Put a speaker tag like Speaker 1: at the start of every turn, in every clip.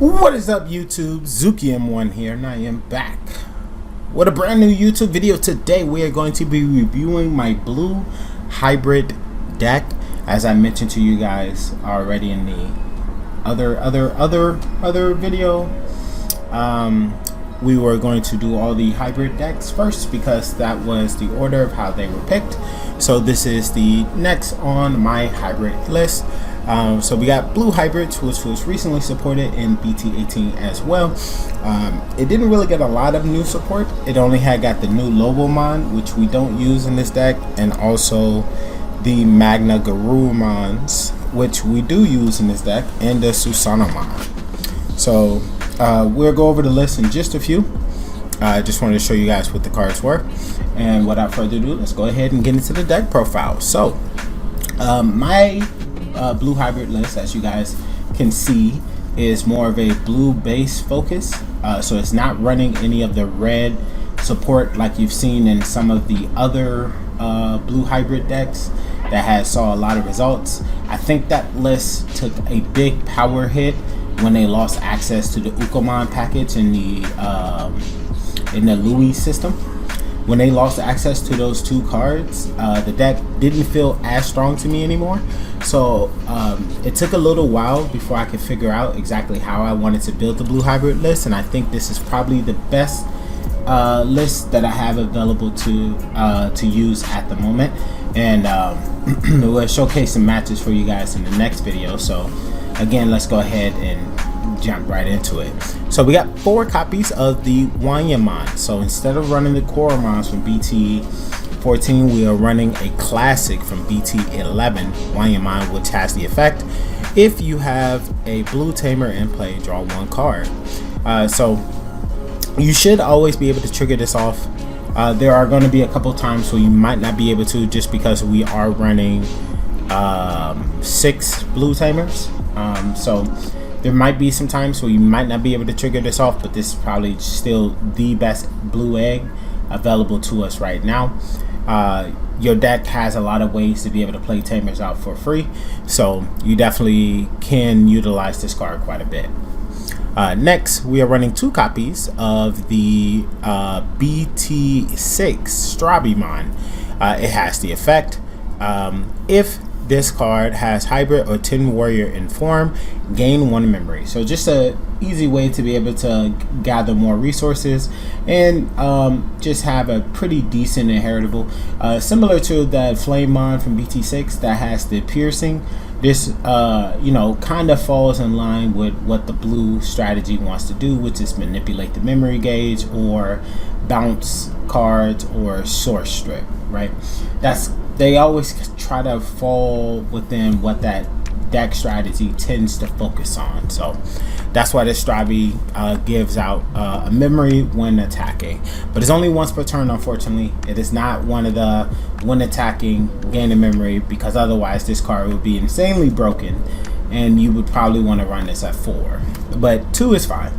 Speaker 1: What is up, YouTube? Zuki M1 here, and I am back with a brand new YouTube video. Today we are going to be reviewing my blue hybrid deck, as I mentioned to you guys already in the other video. We were going to do all the hybrid decks first because that was the order of how they were picked. So this is the next on my hybrid list. So we got blue hybrids, which was recently supported in BT18 as well. It didn't really get a lot of new support. It only had got the new Lobomon, which we don't use in this deck, and also the Magna Garurumons, which we do use in this deck, and the Susanomon. So we'll go over the list in just a few. I just wanted to show you guys what the cards were, and without further ado, let's go ahead and get into the deck profile. So my blue hybrid list, as you guys can see, is more of a blue base focus, so it's not running any of the red support like you've seen in some of the other blue hybrid decks that saw a lot of results. I think that list took a big power hit when they lost access to the Ukomon package in the Louis system. When they lost access to those two cards, the deck didn't feel as strong to me anymore. So it took a little while before I could figure out exactly how I wanted to build the blue hybrid list, and I think this is probably the best list that I have available to use at the moment. And we'll showcase some matches for you guys in the next video. So again, let's go ahead and jump right into it. So we got 4 copies of the Wanyamon. So instead of running the Koromons from BT14, we are running a classic from BT11 Wanyamon, which has the effect: if you have a blue tamer in play, draw 1 card. So you should always be able to trigger this off. There are going to be a couple times where you might not be able to, just because we are running 6 blue tamers. So there might be some times where you might not be able to trigger this off, but this is probably still the best blue egg available to us right now. Your deck has a lot of ways to be able to play tamers out for free, so you definitely can utilize this card quite a bit. Next, we are running 2 copies of the BT6 Strabimon. It has the effect: if this card has hybrid or tin warrior in form, gain 1 memory. So just a easy way to be able to gather more resources and just have a pretty decent inheritable, similar to that Flamemon from BT6 that has the piercing. This kind of falls in line with what the blue strategy wants to do, which is manipulate the memory gauge or bounce cards or source strip, right? They always try to fall within what that deck strategy tends to focus on. So that's why this Strabi gives out a memory when attacking, but it's only once per turn. Unfortunately, it is not one of the when attacking gain a memory, because otherwise this card would be insanely broken and you would probably want to run this at 4, but 2 is fine.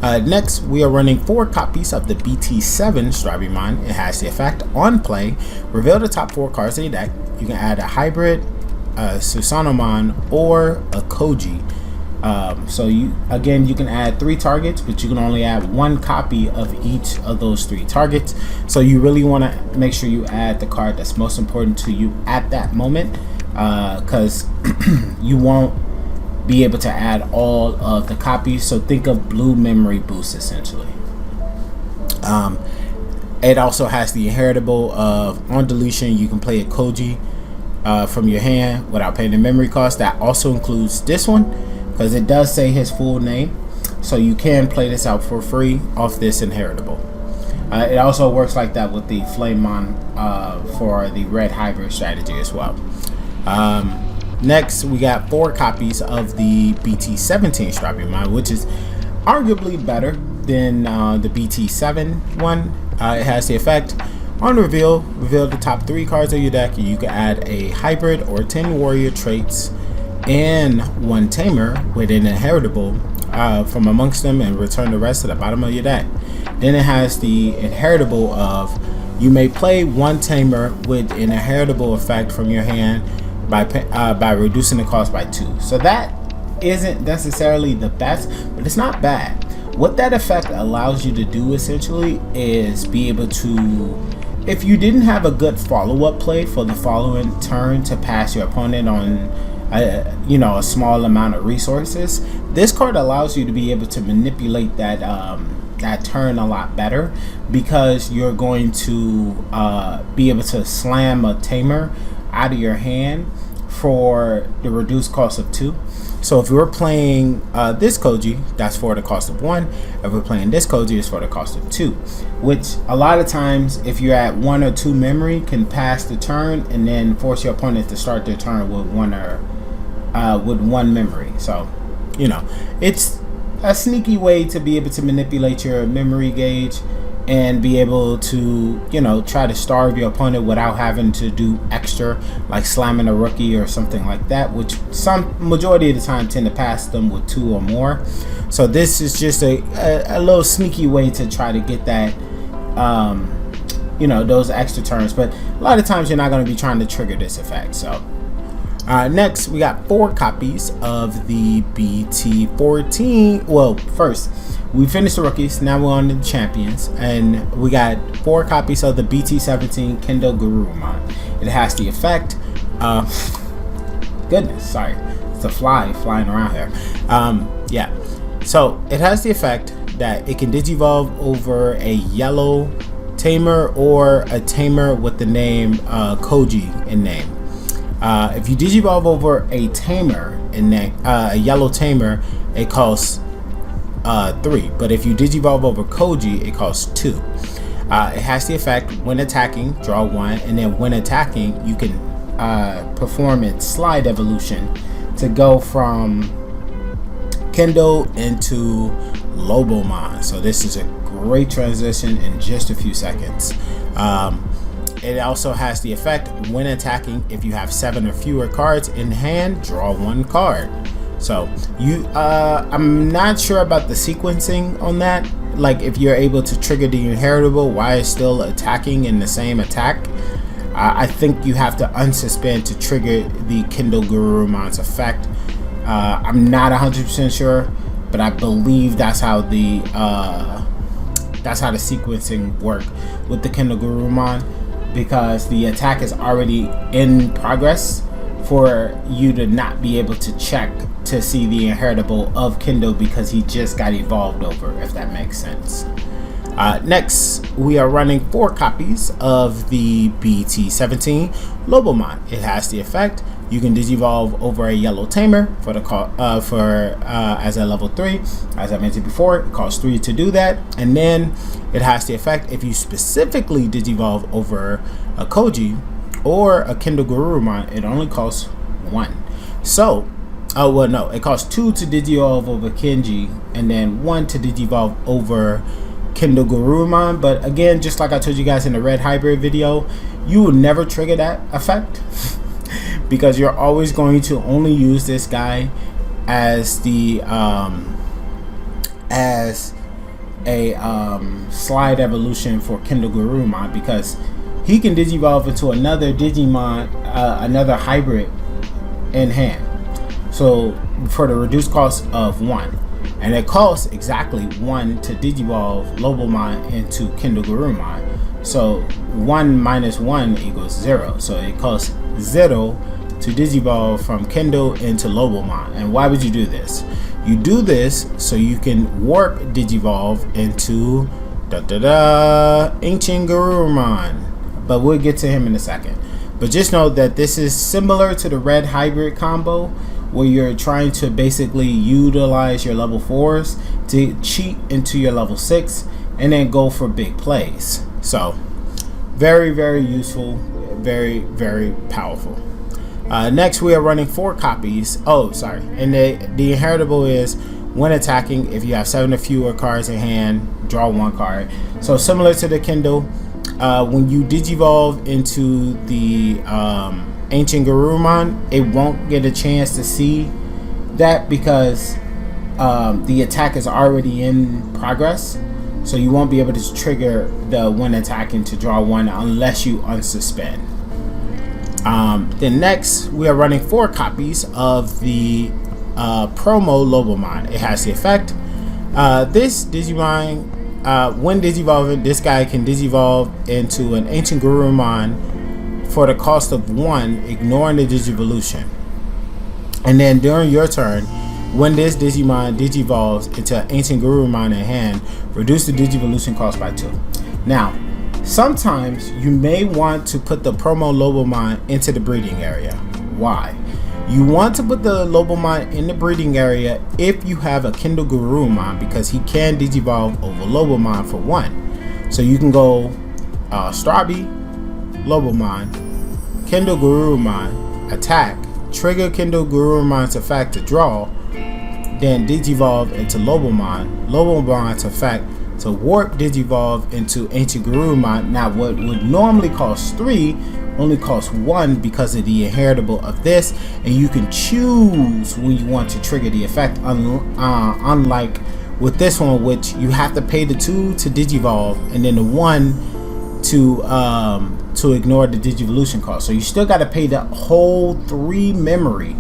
Speaker 1: Next, we are running 4 copies of the BT7 Strabimon. It has the effect: on play, reveal the top 4 cards in your deck. You can add a hybrid, a Susanomon, or a Koji. So you can add 3 targets, but you can only add 1 copy of each of those 3 targets. So you really want to make sure you add the card that's most important to you at that moment, because you won't be able to add all of the copies. So think of blue memory boost essentially. It also has the inheritable of, on deletion, you can play a Koji from your hand without paying the memory cost. That also includes this one, because it does say his full name, so you can play this out for free off this inheritable. It also works like that with the Flamemon for the red hybrid strategy as well. Next, we got 4 copies of the BT17 Strabimon, which is arguably better than the BT7 one. It has the effect: on reveal the top 3 cards of your deck. You can add a hybrid or 10 warrior traits and 1 tamer with an inheritable from amongst them, and return the rest to the bottom of your deck. Then it has the inheritable of, you may play 1 tamer with an inheritable effect from your hand by reducing the cost by 2. So that isn't necessarily the best, but it's not bad. What that effect allows you to do essentially is be able to, if you didn't have a good follow-up play for the following turn to pass your opponent on a small amount of resources, this card allows you to be able to manipulate that that turn a lot better, because you're going to be able to slam a tamer out of your hand for the reduced cost of 2. So if we're playing this Koji, that's for the cost of 1. If we're playing this Koji, it's for the cost of 2, which a lot of times, if you're at 1 or 2 memory, can pass the turn and then force your opponent to start their turn with 1 memory. So, it's a sneaky way to be able to manipulate your memory gauge and be able to, try to starve your opponent without having to do extra, like slamming a rookie or something like that, which some majority of the time tend to pass them with 2 or more. So this is just a little sneaky way to try to get that, those extra turns. But a lot of times you're not going to be trying to trigger this effect. So next, we got 4 copies of the BT14. Well, first, we finished the rookies. Now we're on the champions. And we got 4 copies of the BT17 Kendo Gurumon. It has the effect. Goodness, sorry. It's a fly flying around here. Yeah. So, it has the effect that it can digivolve over a yellow tamer or a tamer with the name Koji in name. If you digivolve over a tamer in name, a yellow tamer, it costs 3. But if you digivolve over Koji, it costs 2. It has the effect when attacking, draw 1, and then when attacking, you can perform its slide evolution to go from Kendo into Lobomon. So this is a great transition in just a few seconds. It also has the effect when attacking, if you have 7 or fewer cards in hand, draw 1 card. So I'm not sure about the sequencing on that, like if you're able to trigger the inheritable while it's still attacking in the same attack. I think you have to unsuspend to trigger the Kendo Gurumon's effect. I'm not 100% sure, but I believe that's how the sequencing work with the Kendo Gurumon, because the attack is already in progress for you to not be able to check to see the inheritable of Kendo because he just got evolved over, if that makes sense. Next, we are running 4 copies of the BT17 Lobomon. It has the effect you can digivolve over a yellow tamer for the as a level 3. As I mentioned before, it costs 3 to do that, and then it has the effect if you specifically digivolve over a Koji or a Kendo Gurumon, it only costs 1. So, it costs 2 to digivolve over Kenji, and then 1 to digivolve over Kendo Gurumon. But again, just like I told you guys in the red hybrid video, you will never trigger that effect because you're always going to only use this guy as the slide evolution for Kendo Gurumon, because he can digivolve into another Digimon, another hybrid in hand. So for the reduced cost of 1. And it costs exactly 1 to digivolve Lobomon into Kendo Gurumon. So 1 minus 1 equals 0. So it costs 0 to digivolve from Kendo into Lobomon. And why would you do this? You do this so you can warp digivolve into Ancient Gurumon. But we'll get to him in a second. But just know that this is similar to the red hybrid combo, where you're trying to basically utilize your level 4s to cheat into your level 6 and then go for big plays. So very, very useful, very, very powerful. Next, we are running 4 copies. And the inheritable is when attacking, if you have 7 or fewer cards in hand, draw 1 card. So similar to the Kendo, when you digivolve into the Ancient Gurumon, it won't get a chance to see that because the attack is already in progress. So you won't be able to trigger the when attacking to draw 1 unless you unsuspend. Then next, we are running 4 copies of the Promo Lobomon. It has the effect. This Digimon, when Digivolving, this guy can Digivolve into an Ancient Garurumon for the cost of 1, ignoring the Digivolution. And then during your turn, when this Digimon Digivolves into an Ancient Garurumon in hand, reduce the Digivolution cost by 2. Now, sometimes you may want to put the Promo Lobomon into the breeding area. Why? You want to put the Lobomon in the breeding area if you have a Kindle Garurumon, because he can Digivolve over Lobomon for 1. So you can go Strabi, Lobomon, Kindle Garurumon, attack, trigger Kindle Garurumon's effect to draw, then Digivolve into Lobomon, Lobomon's effect to warp Digivolve into Ancient Garurumon. Now what would normally cost 3 only costs 1 because of the inheritable of this, and you can choose when you want to trigger the effect, unlike with this one, which you have to pay the 2 to Digivolve and then the 1 to ignore the Digivolution cost. So you still got to pay the whole 3 memory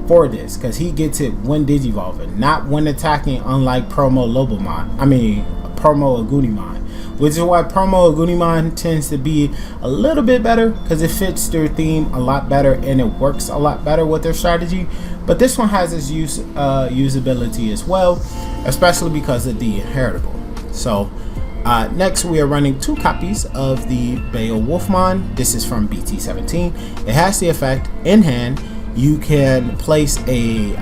Speaker 1: for this, because he gets it when Digivolving, not when attacking, unlike Promo Lobomon. I mean Promo Agunimon, which is why Promo Agunimon tends to be a little bit better, because it fits their theme a lot better and it works a lot better with their strategy. But this one has its usability as well, especially because of the inheritable. So next we are running 2 copies of the Beowulfmon. This is from BT17. It has the effect in hand. You can place a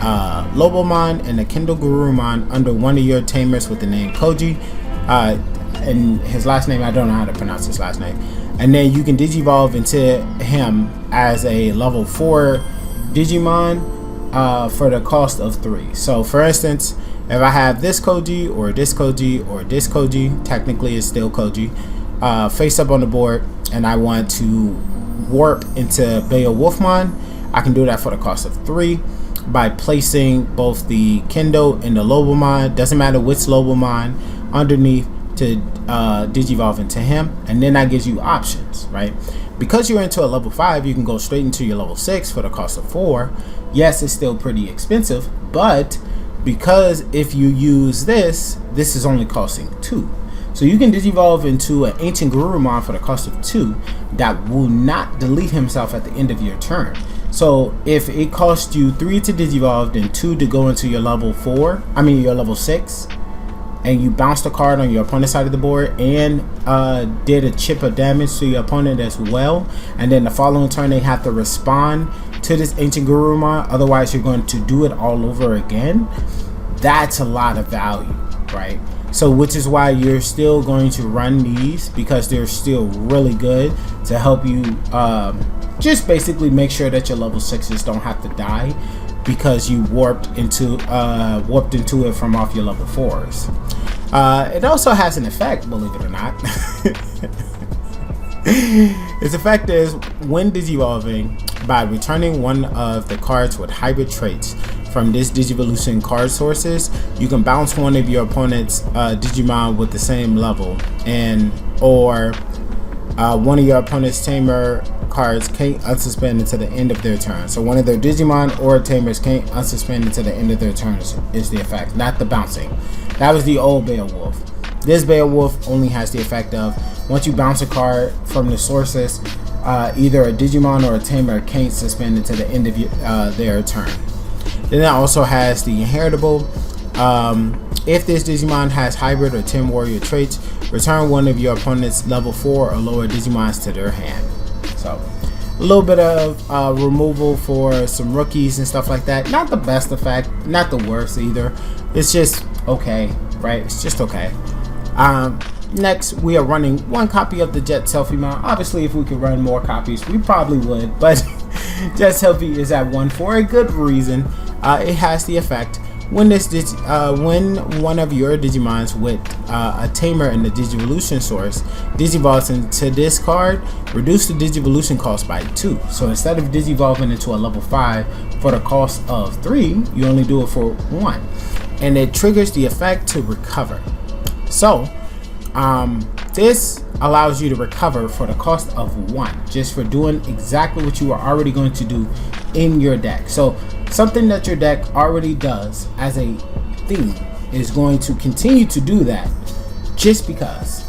Speaker 1: Lobomon and a Kindle Garurumon under one of your tamers with the name Koji. And his last name, I don't know how to pronounce his last name. And then you can Digivolve into him as a level 4 Digimon for the cost of 3. So for instance, if I have this Koji or this Koji or this Koji, technically it's still Koji, face up on the board, and I want to warp into Beowulfmon, I can do that for the cost of 3 by placing both the Kendo and the Lobomon, doesn't matter which Lobomon, underneath to Digivolve into him. And then that gives you options, right? Because you're into a level 5, you can go straight into your level 6 for the cost of 4. Yes, it's still pretty expensive, but because if you use this is only costing 2. So you can Digivolve into an Ancient Garurumon for the cost of 2 that will not delete himself at the end of your turn. So if it costs you 3 to Digivolve, then 2 to go into your level 4, I mean your level 6, and you bounced a card on your opponent's side of the board and did a chip of damage to your opponent as well, and then the following turn they have to respond to this Ancient Garurumon, otherwise you're going to do it all over again, that's a lot of value, right? So which is why you're still going to run these, because they're still really good to help you just basically make sure that your level 6s don't have to die because you warped into it from off your level 4s. It also has an effect, believe it or not. Its effect is when Digivolving, by returning one of the cards with hybrid traits from this Digivolution card sources, you can bounce one of your opponent's Digimon with the same level, and or one of your opponent's tamer cards can't unsuspend until the end of their turn. So one of their Digimon or tamers can't unsuspend until the end of their turns is the effect, not the bouncing. That was the old Beowulf. This Beowulf only has the effect of once you bounce a card from the sources, either a Digimon or a tamer can't suspend until the end of their turn. Then it also has the inheritable. If this Digimon has hybrid or 10 warrior traits, return one of your opponent's level 4 or lower Digimons to their hand. So a little bit of removal for some rookies and stuff like that. Not the best effect, not the worst either. It's just okay, right? It's just okay. Next, we are running 1 copy of the Jet Selfie Mount. Obviously, if we could run more copies, we probably would, but Jet Selfie is at 1 for a good reason. It has the effect when when one of your Digimons with a tamer in the Digivolution source Digivolves into this card, reduce the Digivolution cost by 2. So instead of Digivolving into a level 5 for the cost of 3, you only do it for 1, and it triggers the effect to recover. So this allows you to recover for the cost of 1, just for doing exactly what you are already going to do in your deck. So something that your deck already does as a theme is going to continue to do that just because.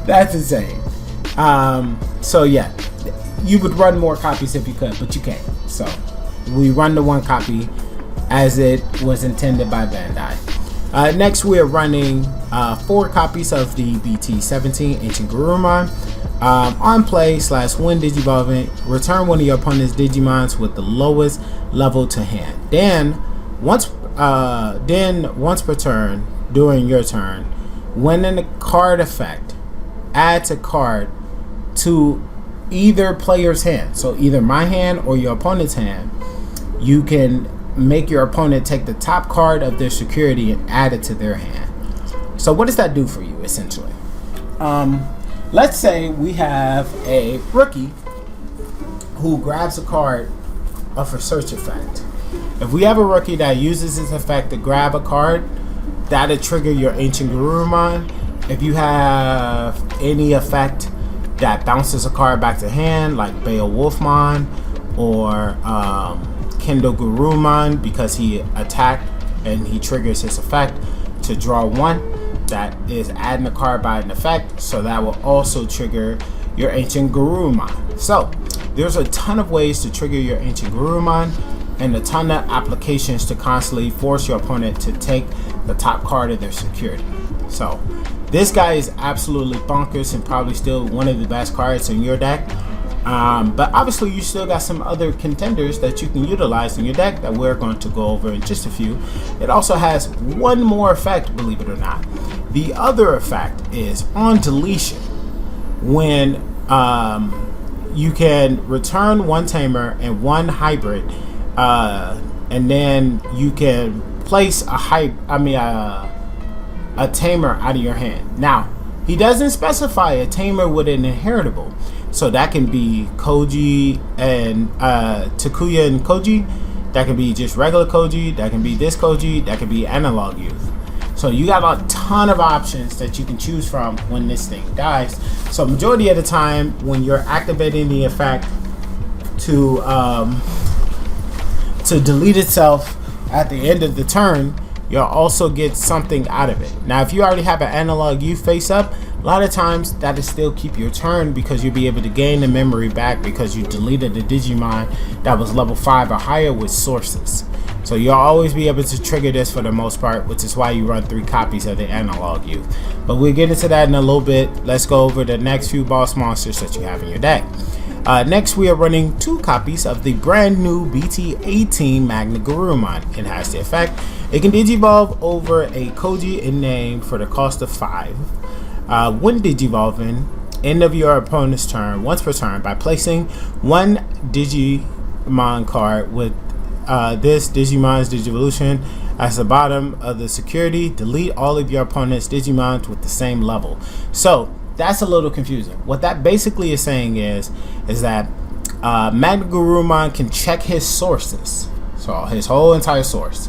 Speaker 1: That's insane. So yeah, you would run more copies if you could, but you can't. So we run the 1 copy as it was intended by Bandai. Next, we are running 4 copies of the BT-17 Ancient Garurumon. On play / when digivolving, return one of your opponent's Digimons with the lowest level to hand. Then once per turn during your turn, when in the card effect, adds a card to either player's hand. So either my hand or your opponent's hand. You can make your opponent take the top card of their security and add it to their hand. So what does that do for you, essentially? Let's say we have a rookie who grabs a card of a search effect. If we have a rookie that uses this effect to grab a card, that'll trigger your Ancient Garurumon. If you have any effect that bounces a card back to hand, like Beowulfmon or Kendo Garurumon, because he attacked and he triggers his effect to draw 1, that is adding a card by an effect, so that will also trigger your Ancient Garurumon. So there's a ton of ways to trigger your Ancient Garurumon and a ton of applications to constantly force your opponent to take the top card of their security. So this guy is absolutely bonkers and probably still one of the best cards in your deck. But obviously you still got some other contenders that you can utilize in your deck that we're going to go over in just a few. It also has one more effect, believe it or not. The other effect is on deletion, when you can return 1 tamer and 1 hybrid, and then you can place a tamer out of your hand. Now, he doesn't specify a tamer with an inheritable. So that can be Koji and Takuya and Koji. That can be just regular Koji. That can be this Koji. That can be Analog Youth. So you got a ton of options that you can choose from when this thing dies. So majority of the time, when you're activating the effect to delete itself at the end of the turn, you'll also get something out of it. Now, if you already have an Analog Youth face up, a lot of times that'll still keep your turn, because you'll be able to gain the memory back because you deleted the Digimon that was level 5 or higher with sources. So you'll always be able to trigger this for the most part, which is why you run 3 copies of the Analog Youth. But we'll get into that in a little bit. Let's go over the next few boss monsters that you have in your deck. Next, we are running 2 copies of the brand new BT-18 Magna Garurumon. It has the effect: it can digivolve over a Koji in name for the cost of 5. When digivolving, end of your opponent's turn, once per turn, by placing 1 Digimon card with this Digimon's Digivolution at the bottom of the security. Delete all of your opponent's Digimons with the same level. So that's a little confusing. What that basically is saying is that Magna Garurumon can check his sources, so his whole entire source,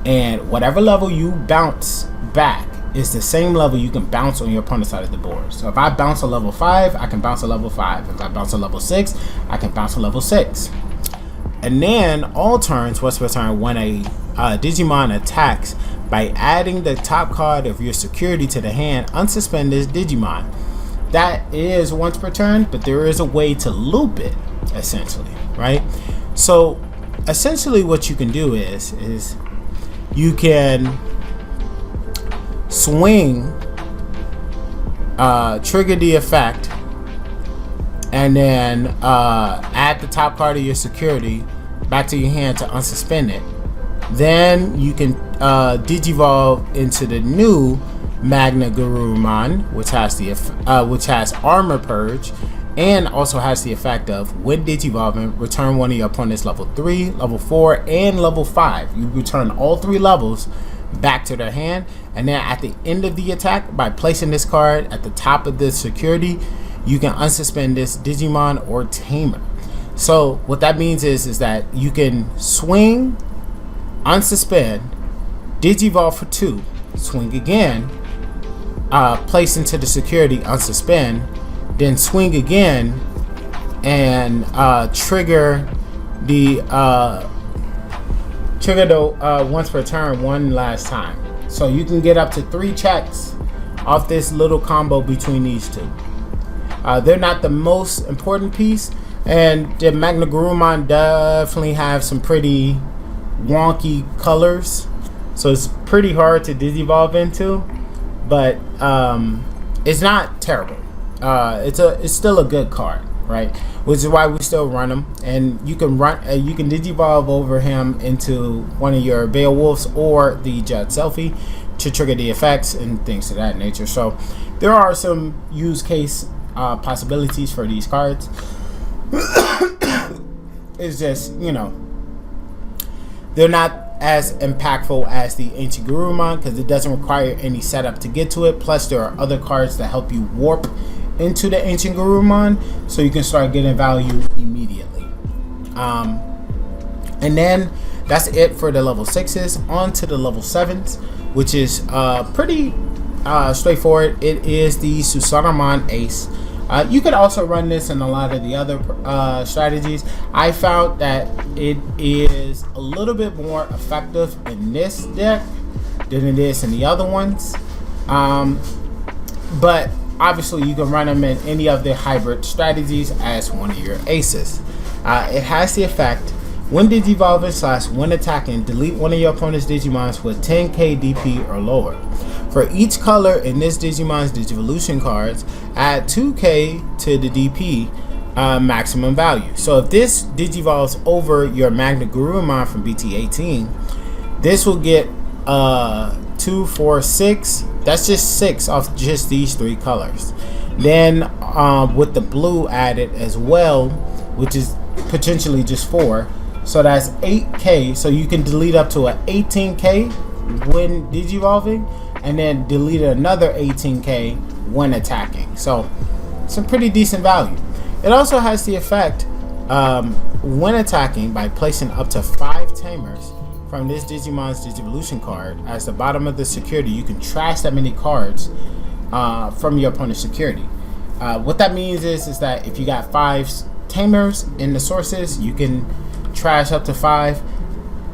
Speaker 1: and whatever level you bounce back is the same level you can bounce on your opponent's side of the board. So if I bounce a level 5, I can bounce a level 5. If I bounce a level 6, I can bounce a level 6. And then all turns, once per turn, when a Digimon attacks, by adding the top card of your security to the hand, unsuspend this Digimon. That is once per turn, but there is a way to loop it, essentially, right? So essentially what you can do is you can swing, trigger the effect, and then add the top card of your security back to your hand to unsuspend it. Then you can digivolve into the new Magna Garurumon, which has Armor Purge, and also has the effect of, when digivolving, return one of your opponent's level 3, level 4, and level 5. You return all 3 levels back to their hand, and then at the end of the attack, by placing this card at the top of the security, you can unsuspend this Digimon or Tamer. So what that means is that you can swing, unsuspend, digivolve for 2, swing again, place into the security, unsuspend, then swing again, and trigger the once per turn one last time. So you can get up to 3 checks off this little combo between these two. They're not the most important piece, and the Magna Garurumon definitely have some pretty wonky colors, so it's pretty hard to digivolve into, but it's not terrible. It's still a good card, right? Which is why we still run them, and you can digivolve over him into one of your Beowulfs or the Jet Selfie to trigger the effects and things of that nature. So there are some use case possibilities for these cards. It's just, you know, they're not as impactful as the Ancient Garurumon because it doesn't require any setup to get to it. Plus, there are other cards that help you warp into the Ancient Garurumon, so you can start getting value immediately. And then that's it for the level 6s. On to the level 7s, which is pretty straightforward. It is the Susanamon Ace. You could also run this in a lot of the other strategies. I found that it is a little bit more effective in this deck than it is in the other ones. But obviously you can run them in any of the hybrid strategies as one of your aces. It has the effect, when digivolving / when attacking, delete one of your opponent's Digimons with 10k DP or lower. For each color in this Digimon's Digivolution cards, add 2k to the DP maximum value. So if this digivolves over your Magna Garurumon from BT18, this will get 2, 4, 6. That's just 6 off just these 3 colors. Then with the blue added as well, which is potentially just 4. So that's 8k. So you can delete up to a 18k when digivolving, and then delete another 18k when attacking. So some pretty decent value. It also has the effect when attacking by placing up to 5 tamers from this Digimon's Digivolution card as the bottom of the security. You can trash that many cards from your opponent's security. What that means is that if you got 5 tamers in the sources, you can trash up to 5.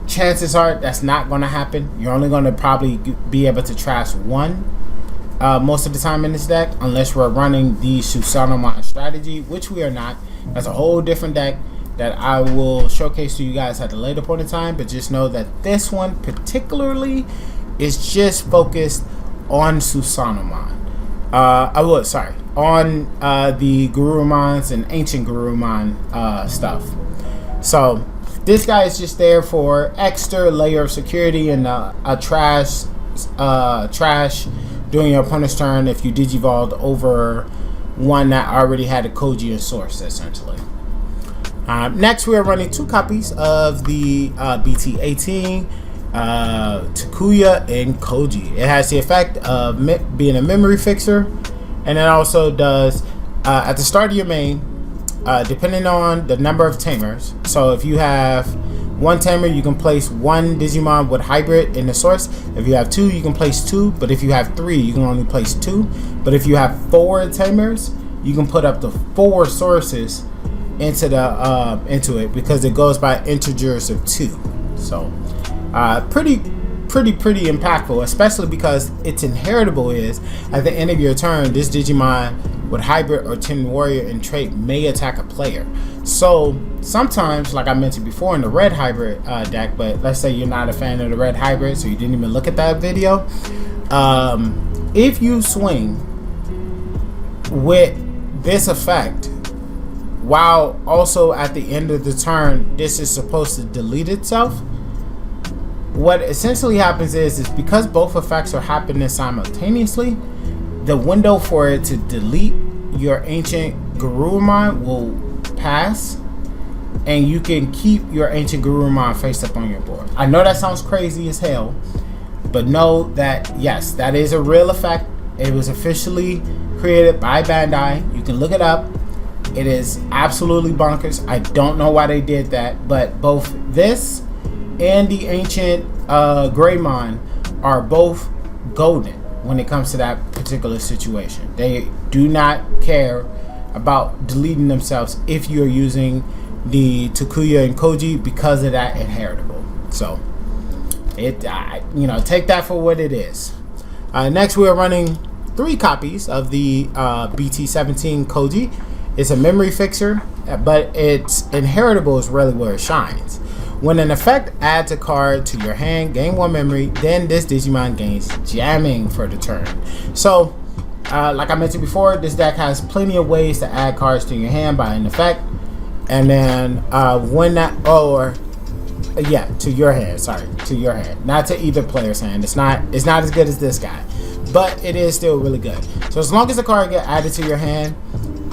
Speaker 1: Chances are that's not going to happen. You're only going to probably be able to trash 1 most of the time in this deck, unless we're running the Susanamon strategy, which we are not. That's a whole different deck that I will showcase to you guys at a later point in time, but just know that this one particularly is just focused on Susanamon. On the Garurumons and Ancient Garurumon stuff. So this guy is just there for extra layer of security and a trash during your opponent's turn if you digivolved over one that already had a Koji source, essentially. Next, we are running 2 copies of the BT18 Takuya and Koji. It has the effect of being a memory fixer, and it also does at the start of your main, depending on the number of tamers. So if you have 1 tamer, you can place 1 Digimon with Hybrid in the source. If you have 2, you can place 2. But if you have 3, you can only place 2. But if you have 4 tamers, you can put up to 4 sources into it, because it goes by integers of 2. So pretty impactful, especially because its inheritable is at the end of your turn, this Digimon with Hybrid or Tin Warrior in trait may attack a player. So sometimes, like I mentioned before, in the red hybrid deck, but let's say you're not a fan of the red hybrid, so you didn't even look at that video. If you swing with this effect, while also at the end of the turn this is supposed to delete itself, what essentially happens is because both effects are happening simultaneously, the window for it to delete your Ancient Garurumon will pass, and you can keep your Ancient Garurumon face up on your board. I know that sounds crazy as hell, but know that yes, that is a real effect. It was officially created by Bandai. You can look it up. It is absolutely bonkers. I don't know why they did that, but both this and the Ancient Greymon are both golden when it comes to that particular situation. They do not care about deleting themselves if you're using the Takuya and Koji because of that inheritable. So take that for what it is. Next, we're running 3 copies of the BT17 Koji. It's a memory fixer, but its inheritable is really where it shines. When an effect adds a card to your hand, gain 1 memory, then this Digimon gains jamming for the turn. So, like I mentioned before, this deck has plenty of ways to add cards to your hand by an effect. And then to your hand, not to either player's hand. It's not as good as this guy, but it is still really good. So as long as the card gets added to your hand,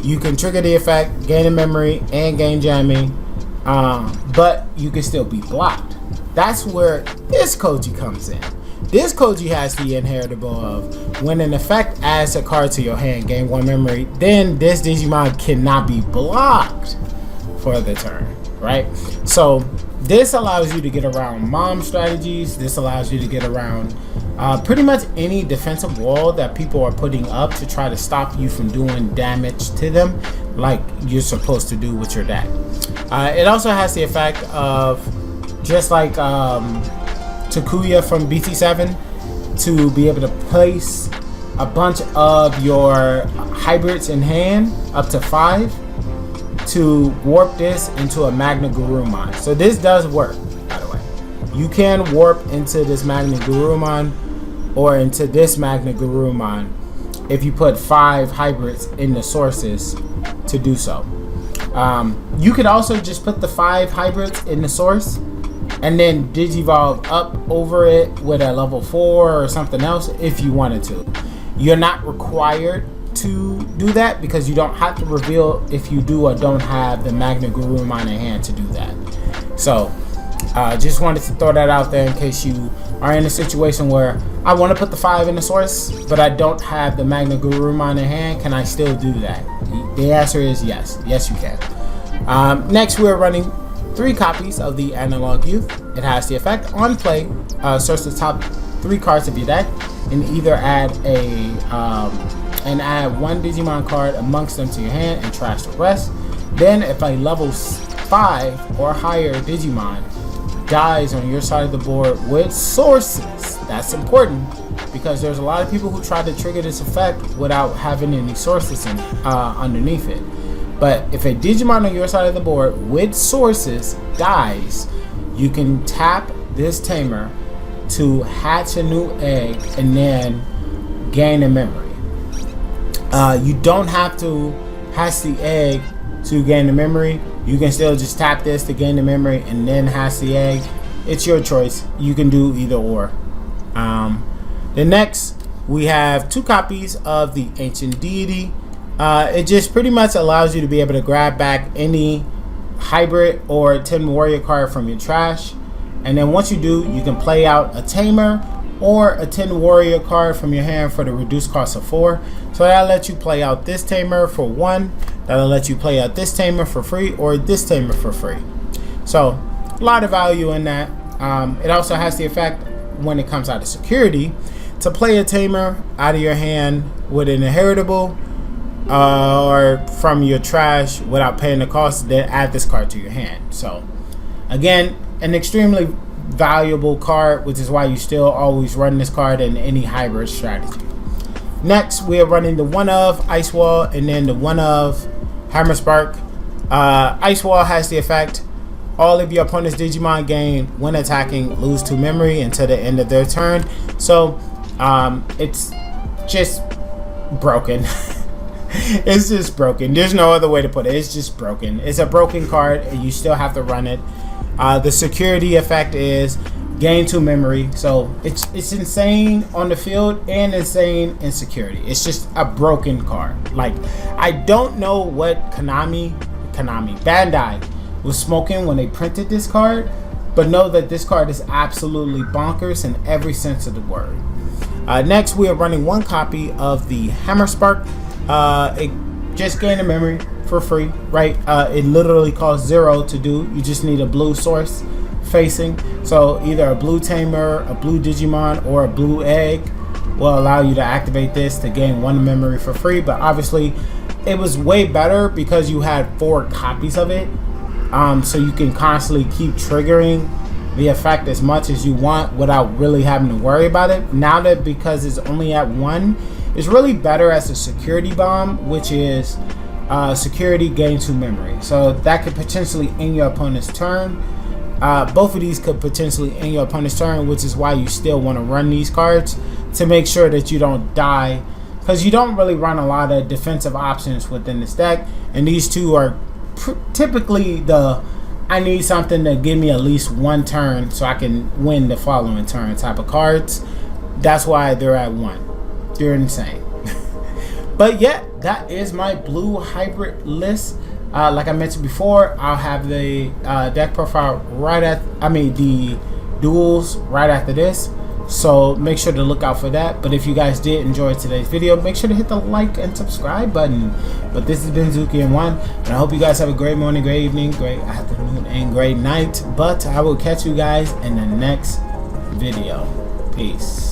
Speaker 1: you can trigger the effect, gain a memory, and gain jamming, but you can still be blocked. That's where this Koji comes in. This Koji has the inheritable of when an effect adds a card to your hand, gain 1 memory, then this Digimon cannot be blocked for the turn, right? So this allows you to get around mom strategies. This allows you to get around pretty much any defensive wall that people are putting up to try to stop you from doing damage to them like you're supposed to do with your deck. It also has the effect of, just like Takuya from BT7, to be able to place a bunch of your hybrids in hand, up to 5, to warp this into a Magna Gurumon. So this does work, by the way. You can warp into this Magna Gurumon or into this Magna Gurumon if you put 5 hybrids in the sources to do so. You could also just put the 5 hybrids in the source and then Digivolve up over it with a level 4 or something else if you wanted to. You're not required to do that because you don't have to reveal if you do or don't have the Magna Gurumon in hand to do that. So just wanted to throw that out there in case you are in a situation where I want to put the 5 in the source but I don't have the Magna Gurumon in hand. Can I still do that? The answer is yes. Yes, you can. Next, we're running 3 copies of the Analog Youth. It has the effect on play, search the top 3 cards of your deck and either add add 1 Digimon card amongst them to your hand and trash the rest. Then if a level 5 or higher Digimon dies on your side of the board with sources, that's important because there's a lot of people who try to trigger this effect without having any sources underneath it. But if a Digimon on your side of the board with sources dies, you can tap this tamer to hatch a new egg and then gain a memory. You don't have to hatch the egg to gain the memory. You can still just tap this to gain the memory and then hatch the egg. It's your choice. You can do either or. The next, we have 2 copies of the Ancient Deity. It just pretty much allows you to be able to grab back any hybrid or 10 warrior card from your trash. And then once you do, you can play out a tamer or a 10 warrior card from your hand for the reduced cost of 4. So that'll let you play out this tamer for 1. That'll let you play out this tamer for free or this tamer for free. So a lot of value in that. It also has the effect when it comes out of security to play a tamer out of your hand with an inheritable or from your trash without paying the cost, then add this card to your hand. So again, an extremely valuable card, which is why you still always run this card in any hybrid strategy. Next, we are running the 1 of Ice Wall and then the 1 of Hammer Spark. Ice Wall has the effect all of your opponent's Digimon gain when attacking lose 2 memory until the end of their turn. So it's just broken. It's just broken. There's no other way to put it. It's just broken. It's a broken card and you still have to run it. The security effect is gain 2 memory. So it's insane on the field and insane in security. It's just a broken card. Like, I don't know what Bandai was smoking when they printed this card, but know that this card is absolutely bonkers in every sense of the word. Next, we are running 1 copy of the Hammer Spark. It just gained a memory for free, right? It literally costs 0 to do. You just need a blue source facing. So either a blue tamer, a blue Digimon, or a blue egg. will allow you to activate this to gain 1 memory for free. But obviously it was way better because you had 4 copies of it, so you can constantly keep triggering the effect as much as you want without really having to worry about it. Now that because it's only at 1, it's really better as a security bomb, which is security gain 2 memory. So that could potentially end your opponent's turn. Both of these could potentially end your opponent's turn, which is why you still want to run these cards to make sure that you don't die, because you don't really run a lot of defensive options within this deck, and these two are typically the I need something to give me at least 1 turn so I can win the following turn type of cards. That's why they're at 1. They're insane. But yeah, that is my blue hybrid list. Like I mentioned before, I'll have the deck profile the duels right after this, so make sure to look out for that. But if you guys did enjoy today's video, make sure to hit the like and subscribe button. But this has been Zuki1, and I hope you guys have a great morning, great evening, great afternoon, and great night. But I will catch you guys in the next video. Peace.